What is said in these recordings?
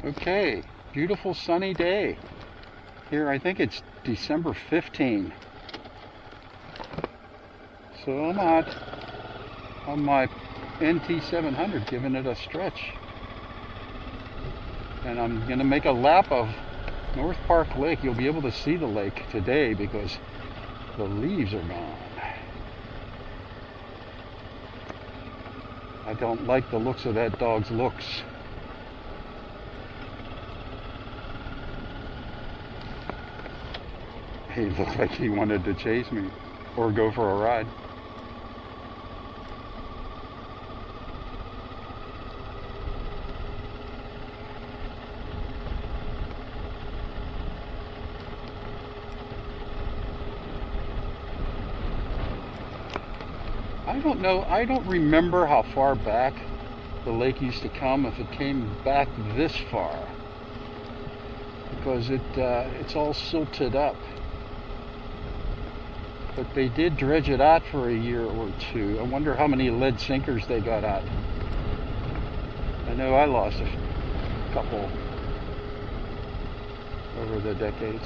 Okay, beautiful sunny day. Here, I think it's December 15. So I'm out on my NT700 giving it a stretch. And I'm going to make a lap of North Park Lake. You'll be able to see the lake today because the leaves are gone. I don't like the looks of that dog's looks. He looked like he wanted to chase me or go for a ride. I don't know, I don't remember how far back the lake used to come, if it came back this far, because it's all silted up. But they did dredge it out for a year or two. I wonder how many lead sinkers they got out. I know I lost a couple over the decades.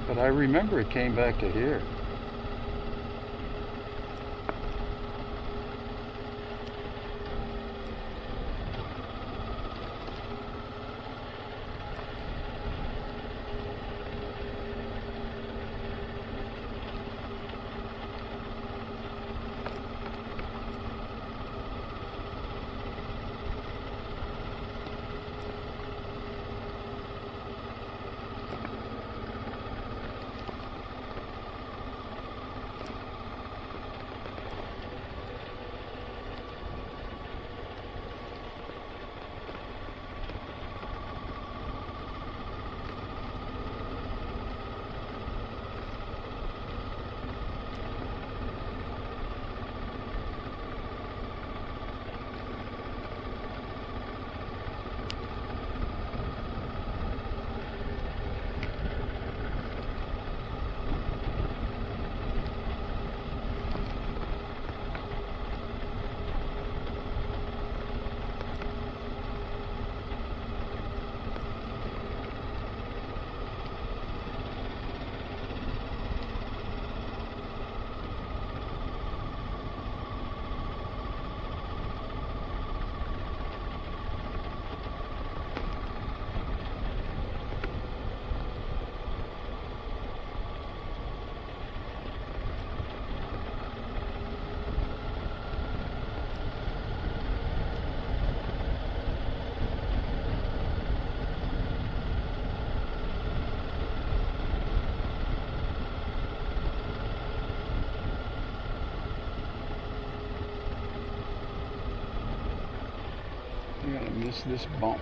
But I remember it came back to here. I'm gonna miss this bump.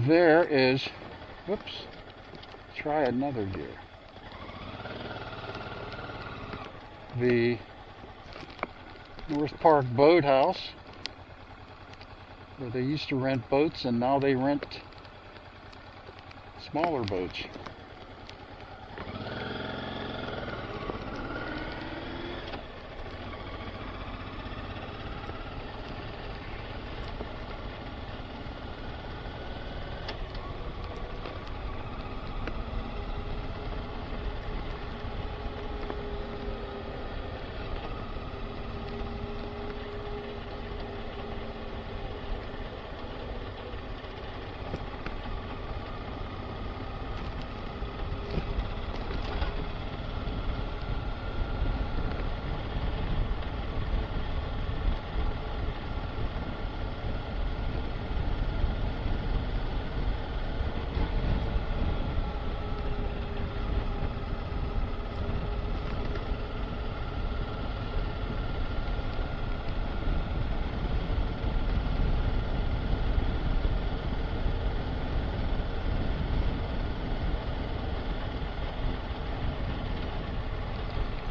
There is, whoops, try another gear. The North Park Boathouse, where they used to rent boats and now they rent smaller boats.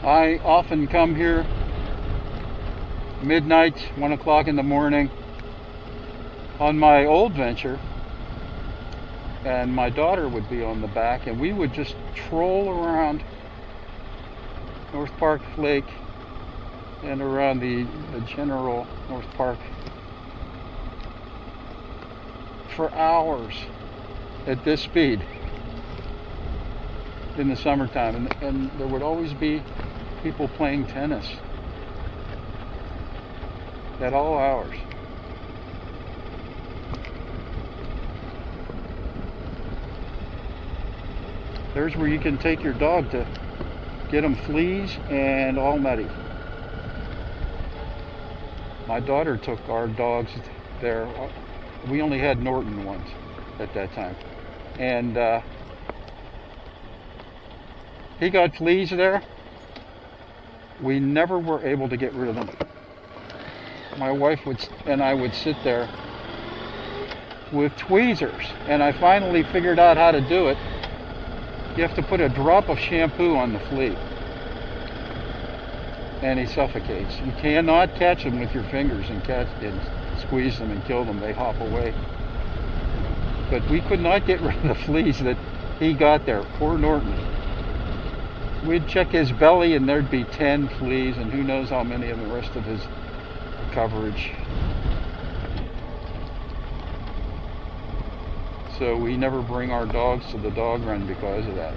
I often come here midnight, 1 o'clock in the morning on my old venture, and my daughter would be on the back, and we would just troll around North Park Lake and around the general North Park for hours at this speed in the summertime, and there would always be people playing tennis at all hours. There's where you can take your dog to get them fleas and all nutty. My daughter took our dogs there. We only had Norton ones at that time, and he got fleas there. We never were able to get rid of them. My wife and I would sit there with tweezers, and I finally figured out how to do it. You have to put a drop of shampoo on the flea, and he suffocates. You cannot catch them with your fingers and squeeze them and kill them. They hop away. But we could not get rid of the fleas that he got there. Poor Norton. We'd check his belly and there'd be 10 fleas, and who knows how many of the rest of his coverage. So we never bring our dogs to the dog run because of that.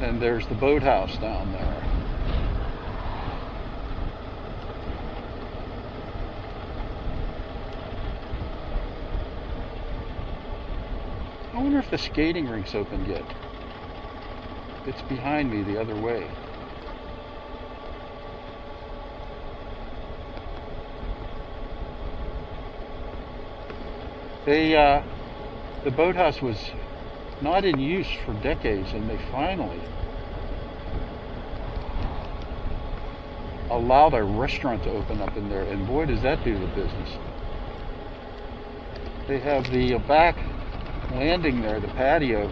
And there's the boathouse down there. I wonder if the skating rink's open yet. It's behind me the other way. The boathouse was not in use for decades, and they finally allowed a restaurant to open up in there, and boy does that do the business. They have the back landing there, the patio,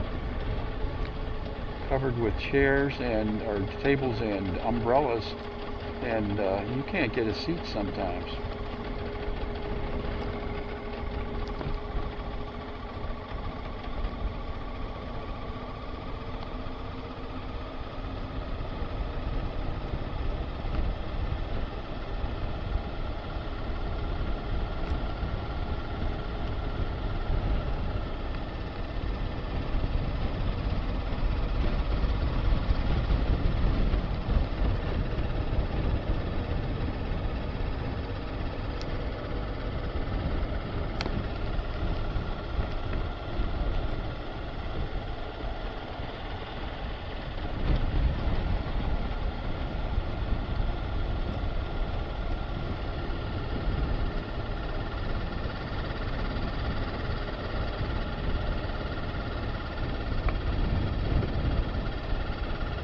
covered with chairs or tables and umbrellas, and you can't get a seat sometimes.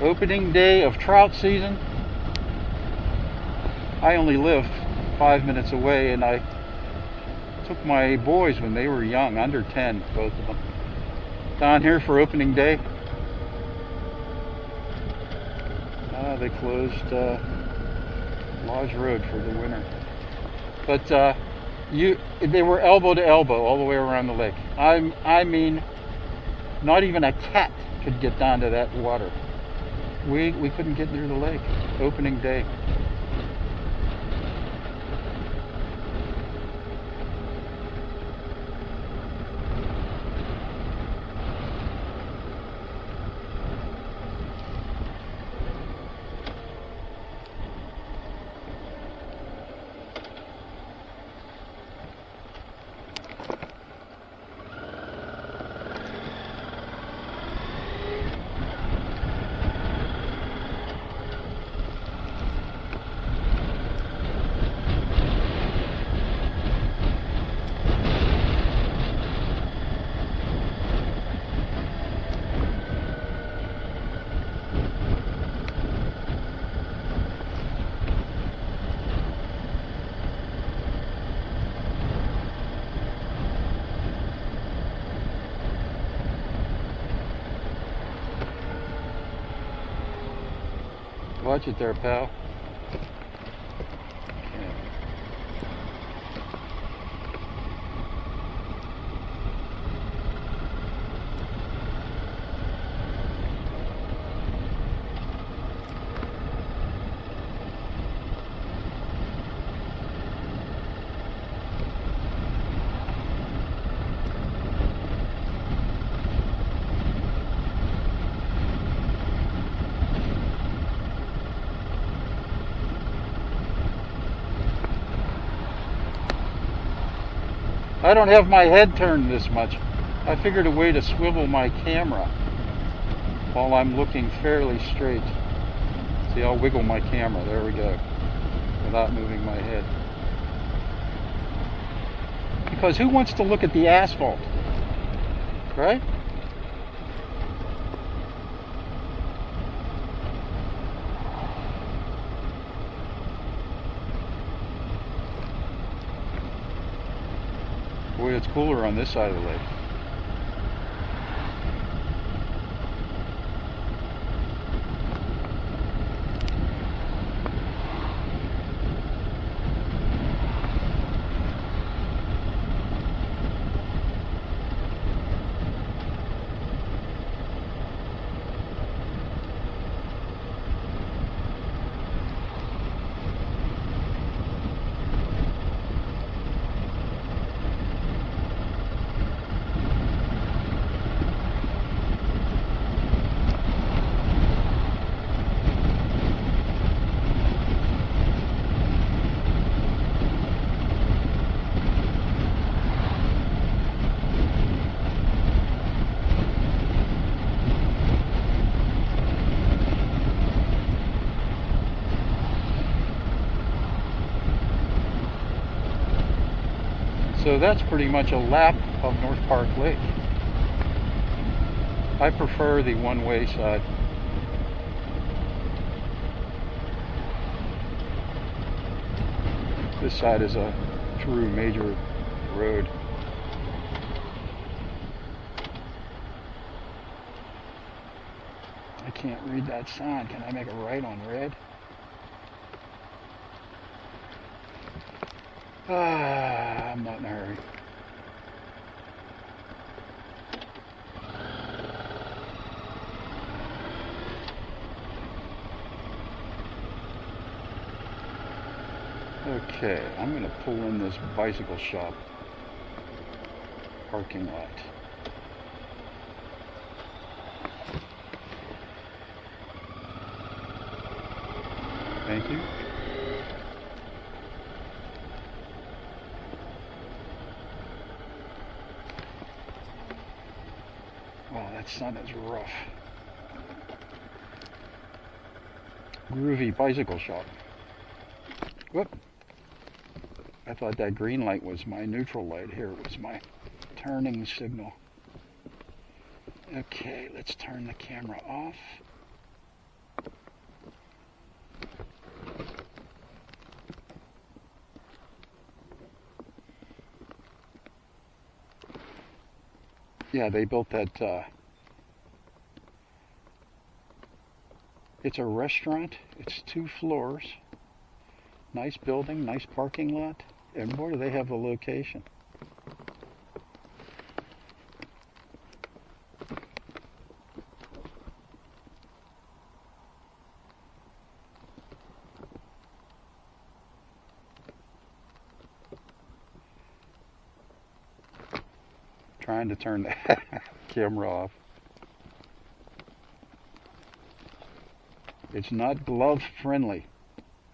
Opening day of trout season. I only live 5 minutes away, and I took my boys when they were young, under 10, both of them, down here for opening day. They closed Lodge Road for the winter, but they were elbow to elbow all the way around the lake. I mean, not even a cat could get down to that water. We couldn't get near the lake opening day. Watch it there, pal. I don't have my head turned this much. I figured a way to swivel my camera while I'm looking fairly straight. See, I'll wiggle my camera. There we go. Without moving my head. Because who wants to look at the asphalt? Right? Boy, it's cooler on this side of the lake. So that's pretty much a lap of North Park Lake. I prefer the one-way side. This side is a true major road. I can't read that sign. Can I make a right on red? I'm not in a hurry. Okay, I'm going to pull in this bicycle shop parking lot. Thank you. Wow, that sun is rough. Groovy bicycle shop. Whoop. I thought that green light was my neutral light. Here it was my turning signal. Okay, let's turn the camera off. Yeah, they built that, it's a restaurant, it's 2 floors, nice building, nice parking lot, and boy do they have the location. Trying to turn the camera off. It's not glove friendly.